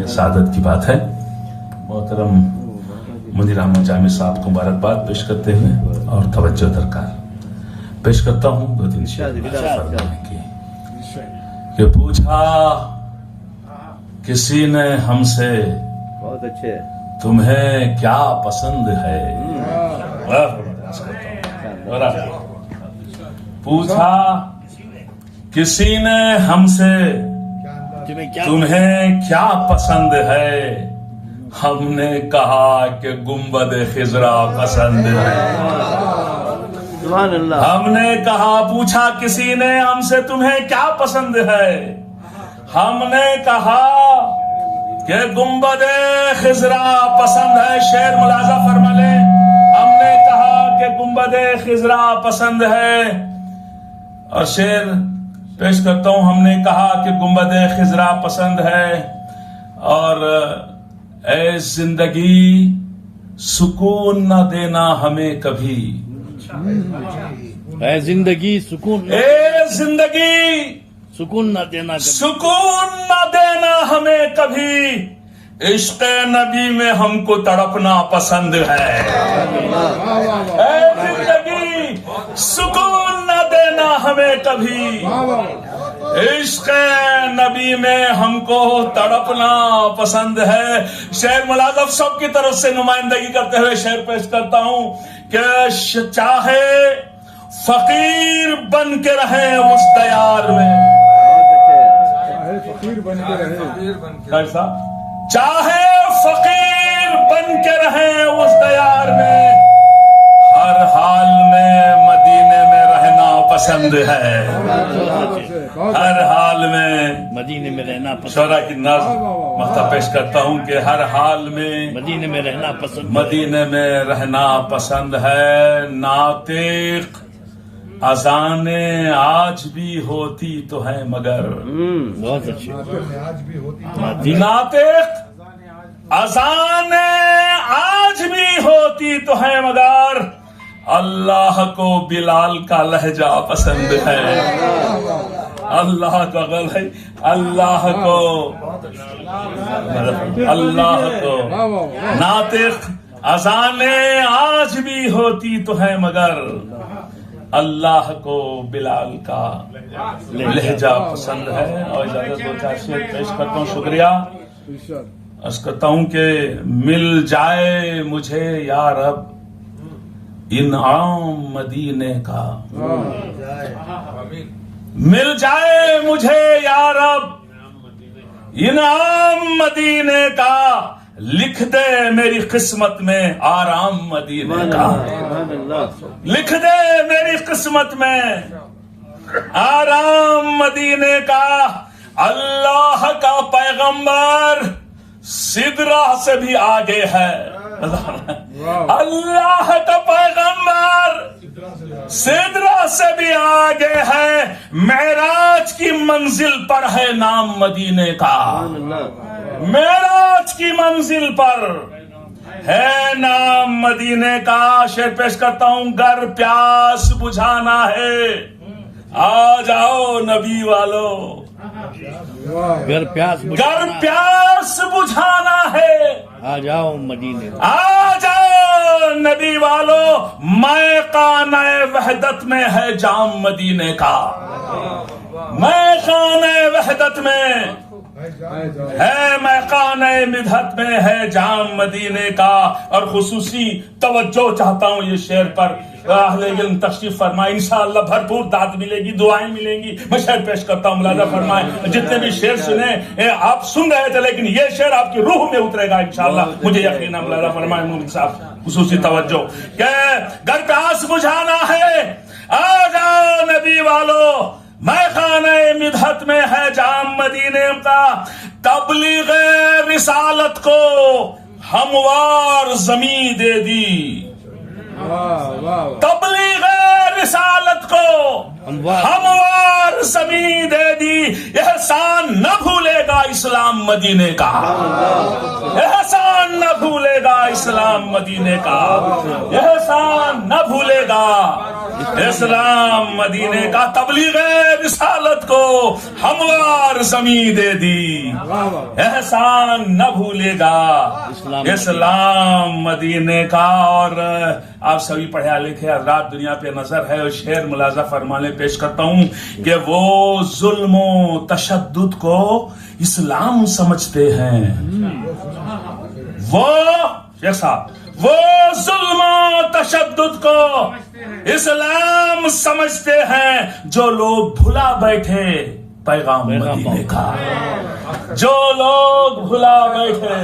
سعادت کی بات ہے. محترم منیر احمد جامی صاحب کو مبارکباد پیش کرتے ہوئے اور توجہ درکار پیش کرتا ہوں 2-3 شعر فرمانے کی کہ پوچھا کسی نے ہم سے بہت اچھے تمہیں کیا پسند ہے. پوچھا کسی نے ہم سے تمہیں کیا پسند ہے. ہم نے کہا کہ گنبد خضرا پسند ہے. سبحان اللہ. ہم نے کہا پوچھا کسی نے ہم سے تمہیں کیا پسند ہے. ہم نے کہا کہ گنبد خضرا پسند ہے. شعر ملاحظہ فرما لیں. ہم نے کہا کہ گنبد خضرا پسند ہے. اور شعر پیش کرتا ہوں. ہم نے کہا کہ گنبد خضرا پسند ہے. اور اے زندگی سکون نہ دینا ہمیں کبھی. اے زندگی سکون اے زندگی سکون نہ دینا کبھی. سکون نہ دینا ہمیں کبھی. عشق نبی میں ہم کو تڑپنا پسند ہے. اے زندگی سکون نہ دینا ہمیں کبھی. عشق نبی میں ہم کو تڑپنا پسند ہے. شعر ملازم سب کی طرف سے نمائندگی کرتے ہوئے شعر پیش کرتا ہوں کہ چاہے فقیر بن کے رہے اس دیار میں. کیسا چاہے فقیر بن کے رہے اس دیار میں. ہر حال میں مدینے میں رہنا پسند ہے. ہر حال میں مدینے میں رہنا پسند. شعرا کی نظم مختہ پیش کرتا ہوں کہ ہر حال میں مدینے میں رہنا پسند. مدینے میں رہنا پسند ہے. ناطق اذانیں آج بھی ہوتی تو ہے مگر. بہت اچھے. ناطق اذانیں آج بھی ہوتی تو ہے مگر اللہ کو بلال کا لہجہ پسند ہے. اللہ کا غل ہے. اللہ کو ناطق اذانیں آج بھی ہوتی تو ہے مگر اللہ کو بلال کا لہجہ پسند ہے. اور اجازت دو 4 شعر پیش کرتا ہوں. شکریہ. عرض کرتا ہوں کہ مل جائے مجھے یا رب انعام مدینے کا. مل جائے مجھے یا رب انعام مدینے کا. لکھ دے میری قسمت میں آرام مدینے کا. لکھ دے میری قسمت میں آرام مدینے کا. اللہ کا پیغمبر سدرہ سے بھی آگے ہے. اللہ کا پیغمبر سدرہ سے بھی آگے ہے. معراج کی منزل پر ہے نام مدینے کا. معراج کی منزل پر ہے نام مدینے کا. شعر پیش کرتا ہوں. گر پیاس بجھانا ہے آ جاؤ نبی والو. گر پیاس بجھانا ہے آ جاؤ مدینے. آ جاؤ نبی والو. میں خانہ وحدت میں ہے جام مدینے کا. میں خانہ وحدت میں ہے میں خانہ مدحت میں ہے جام مدینے کا. اور خصوصی توجہ چاہتا ہوں یہ شعر پر. اہل علم تشریف فرمائے. انشاءاللہ بھرپور داد ملے گی, دعائیں ملیں گی. میں شعر پیش کرتا ہوں. ملاحظہ فرمائے. جتنے بھی شعر سنے آپ سن رہے تھے لیکن یہ شعر آپ کی روح میں اترے گا انشاءاللہ. مجھے یقین ہے. ملاحظہ فرمائے مولوی صاحب خصوصی توجہ کہ گر پیاس بجھانا ہے آ جاؤ نبی والو. میں خانہ مدحت میں ہے جام مدینے کا. تبلیغ رسالت کو ہموار زمین دے دی. تبلیغ رسالت کو ہموار زمین دے دی. احسان نہ بھولے گا اسلام مدینے کا. احسان نہ بھولے گا اسلام مدینے کا. احسان نہ بھولے گا اسلام مدینے کا تبلیغ رسالت کو ہموار زمین دے دی، احسان نہ بھولے گا اسلام مدینے کا۔ اور آپ سبھی پڑھے لکھے حضرات دنیا پہ نظر ہے، اور شعر ملاحظہ فرمانے پیش کرتا ہوں کہ وہ ظلم و تشدد کو اسلام سمجھتے ہیں، وہ شیخ صاحب وہ ظلم و تشدد کو اسلام سمجھتے ہیں، جو لوگ بھلا بیٹھے پیغام مدینے کا، جو لوگ بھلا بیٹھے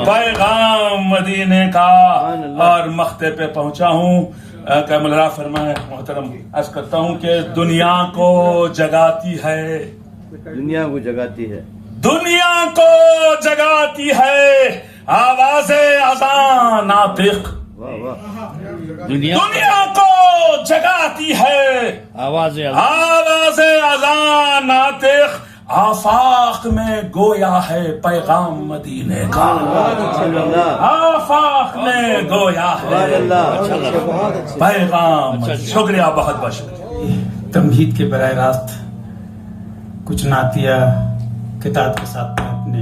پیغام مدینے کا۔ اور مقطع پہ پہنچا ہوں کہ ملرا فرمائے محترم، عرض کرتا ہوں کہ دنیا کو جگاتی ہے، دنیا کو جگاتی ہے، دنیا کو جگاتی ہے آواز اذان ناطق، واہ واہ، دنیا کو جگاتی ہے آواز اذان ناطق، آفاق میں گویا ہے پیغام مدینے کا، آفاق میں گویا ہے پیغام۔ شکریہ، بہت بہت شکریہ۔ تمہید کے براہ راست کچھ نعتیہ کتاب کے ساتھ میں اپنے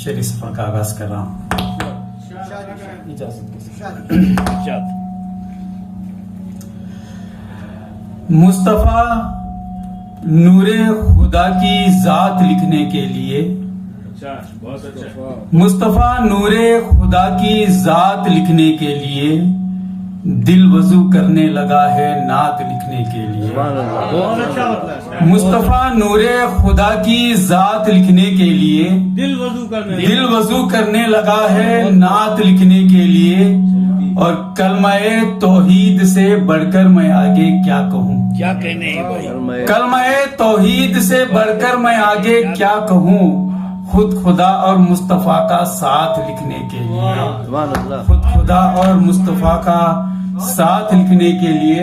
شعری سفر کا آغاز کر رہا ہوں۔ اجازت کے ساتھ۔ مصطفیٰ نور خدا کی ذات لکھنے کے لیے، مصطفیٰ نور خدا کی ذات لکھنے کے لیے دل وضو کرنے لگا ہے نعت لکھنے کے لیے۔ مصطفیٰ نور خدا کی ذات لکھنے کے لیے دل وضو کرنے لگا ہے نعت لکھنے کے لیے، اور کلمہ توحید سے بڑھ کر میں آگے کیا کہوں، کیا کہنے ہیں بھائی، کلمہ توحید سے بڑھ کر میں آگے کیا کہوں، خود خدا اور مصطفیٰ کا ساتھ لکھنے کے لیے، خود خدا اور مصطفیٰ کا ساتھ لکھنے کے لیے۔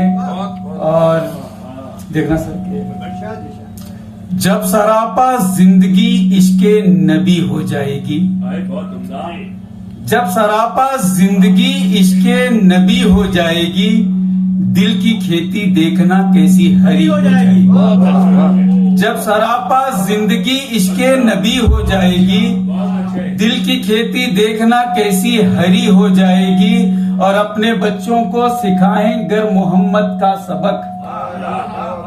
اور دیکھنا سر کہ جب سراپا زندگی عشق نبی ہو جائے گی، جب سراپا زندگی عشق نبی ہو جائے گی، دل کی کھیتی دیکھنا کیسی ہری ہو جائے گی، جب سراپا زندگی عشق نبی ہو جائے گی، دل کی کھیتی دیکھنا کیسی ہری ہو جائے گی، اور اپنے بچوں کو سکھائیں گر محمد کا سبق،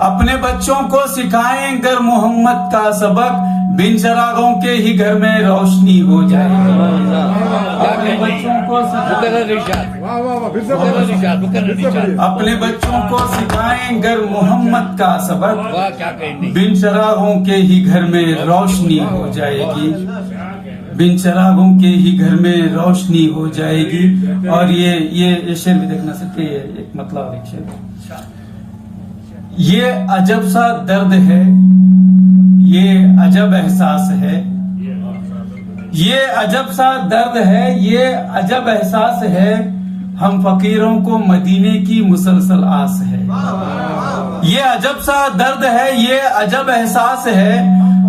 اپنے بچوں کو سکھائیں گر محمد کا سبق، بن چراغوں کے ہی گھر میں روشنی ہو جائے گی، اپنے بچوں کو اپنے بچوں کو سکھائیں گر محمد کا سبق، بن چراغوں کے ہی گھر میں روشنی ہو جائے گی، بن چراغوں کے ہی گھر میں روشنی ہو جائے گی۔ اور یہ شعر بھی دیکھنا سکتے، ایک مطلب اور ایک شعر، یہ عجب سا درد ہے، یہ عجب احساس ہے، یہ عجب سا درد ہے، یہ عجب احساس ہے، ہم فقیروں کو مدینے کی مسلسل آس ہے، یہ عجب سا درد ہے، یہ عجب احساس ہے،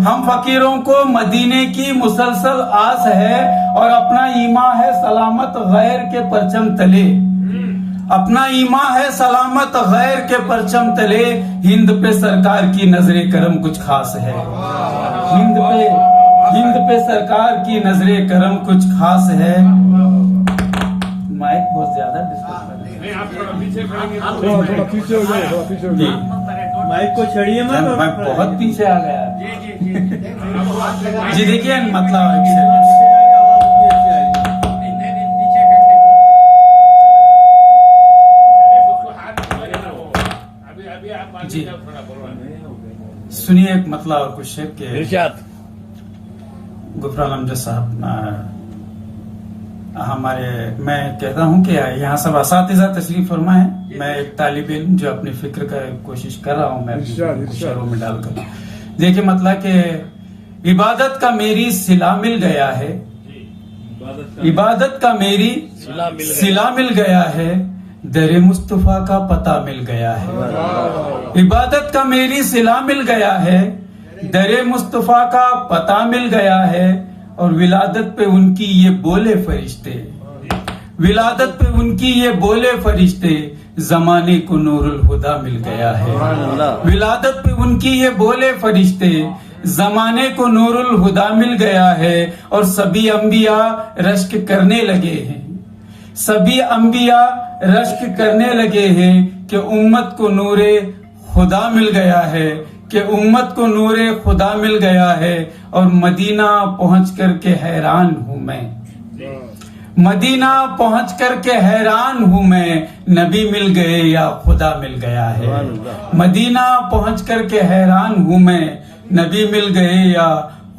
ہم فقیروں کو مدینے کی مسلسل آس ہے، اور اپنا ایمان ہے سلامت غیر کے پرچم تلے، اپنا ایمان ہے سلامت غیر کے پرچم تلے، ہند پہ سرکار کی نظر کرم کچھ خاص ہے، ہند پہ سرکار کی نظر کرم کچھ خاص ہے۔ مائک بہت زیادہ جی، مائک کو چھڑیے میں بہت پیچھے آ گیا جی۔ دیکھیے مطلب جی سنیے ایک مطلب اور کچھ ہے کہ ارشاد۔ غفران امجد صاحب ہمارے، میں کہتا ہوں کہ یہاں سب اساتذہ تشریف فرما ہے، میں ایک طالب علم جو اپنی فکر کا کوشش کر رہا ہوں میں شعروں میں ڈال کر۔ دیکھیں مطلب کہ عبادت کا میری صلہ مل گیا ہے، عبادت کا میری صلہ مل گیا ہے، در مصطفیٰ کا پتہ مل گیا ہے، عبادت کا میری صلہ مل گیا ہے، در مصطفیٰ کا پتہ مل گیا ہے، اور ولادت پہ ان کی یہ بولے فرشتے، ولادت پہ ان کی یہ بولے فرشتے، زمانے کو نور الہدا مل گیا ہے. سبحان اللہ. ولادت پہ ان کی یہ بولے فرشتے، زمانے کو نور الہدا مل گیا ہے اور سبھی انبیاء رشک کرنے لگے ہیں. سبھی انبیاء رشک کرنے لگے ہیں کہ امت کو نور خدا مل گیا ہے، کہ امت کو نور خدا مل گیا ہے. اور مدینہ پہنچ کر کے حیران ہوں میں، مدینہ پہنچ کر کے حیران ہوں میں، نبی مل گئے یا خدا مل گیا ہے. مدینہ پہنچ کر کے حیران ہوں میں، نبی مل گئے یا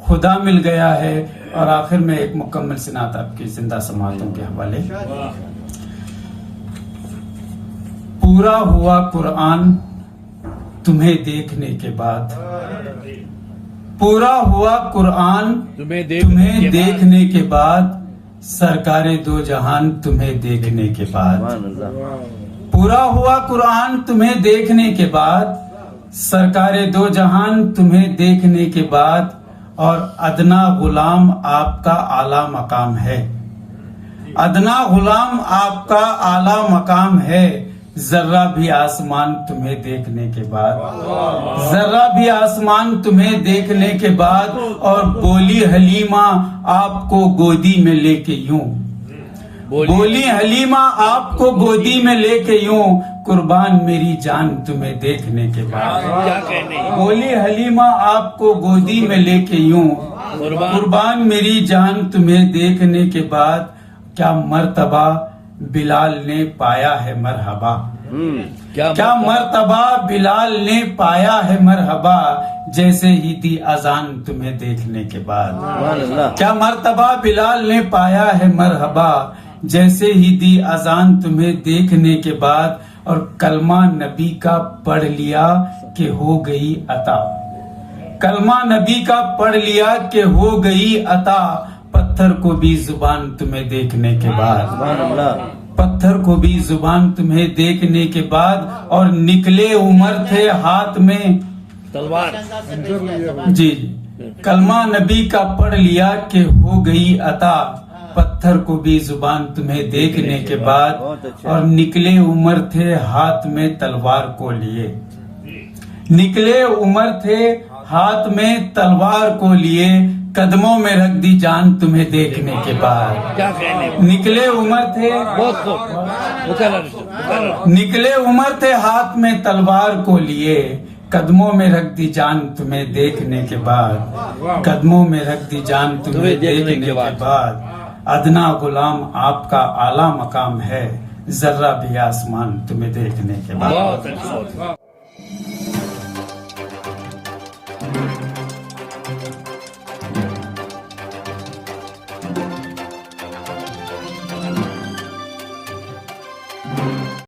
خدا مل گیا ہے. اور آخر میں ایک مکمل سنات آپ کی زندہ سماعتوں کے حوالے. پورا ہوا قرآن تمہیں دیکھنے کے بعد، پورا ہوا قرآن تمہیں دیکھنے کے بعد، سرکار دو جہان تمہیں دیکھنے کے بعد. سبحان اللہ. پورا ہوا قرآن تمہیں دیکھنے کے بعد، سرکار دو جہان تمہیں دیکھنے کے بعد. اور ادنا غلام آپ کا اعلیٰ مقام ہے، ادنا غلام آپ کا اعلیٰ مقام ہے. ذرہ بھی آسمان تمہیں دیکھنے کے بعد، ذرہ بھی آسمان تمہیں دیکھنے کے بعد. اور بولی حلیمہ آپ کو گودی میں لے کے یوں، بولی حلیمہ آپ کو گودی میں لے کے یوں، قربان میری جان تمہیں دیکھنے کے بعد. بولی حلیمہ آپ کو گودی میں لے کے یوں، قربان میری جان تمہیں دیکھنے کے بعد. کیا مرتبہ بلال نے پایا ہے مرحبا، کیا مرتبہ بلال نے پایا ہے مرحبا، جیسے ہی دی اذان تمہیں دیکھنے کے بعد. سبحان اللہ. کیا مرتبہ بلال نے پایا ہے مرحبا، جیسے ہی دی اذان تمہیں دیکھنے کے بعد. اور کلمہ نبی کا پڑھ لیا کہ ہو گئی عطا، کلمہ نبی کا پڑھ لیا کہ ہو گئی عطا. پتھر کو بھی زبان تمہیں دیکھنے کے بعد، سبحان اللہ. پتھر کو بھی زبان تمہیں دیکھنے کے بعد. اور نکلے عمر تھے ہاتھ میں تلوار. جی کلمہ نبی کا پڑھ لیا کہ ہو گئی عطا. پتھر کو بھی زبان تمہیں دیکھنے کے بعد. اور نکلے عمر تھے ہاتھ میں تلوار کو لیے، نکلے عمر تھے ہاتھ میں تلوار کو لیے. قدموں میں رکھ دی جان تمہیں دیکھنے کے بعد. کیا کہنے. نکلے عمر تھے، بہت خوب. نکلے عمر تھے ہاتھ میں تلوار کو لیے. قدموں میں رکھ دی جان تمہیں دیکھنے کے بعد، قدموں میں رکھ دی جان تمہیں دیکھنے کے بعد. ادنا غلام آپ کا اعلیٰ مقام ہے، ذرہ بھی آسمان تمہیں دیکھنے کے بعد. بہت اچھا.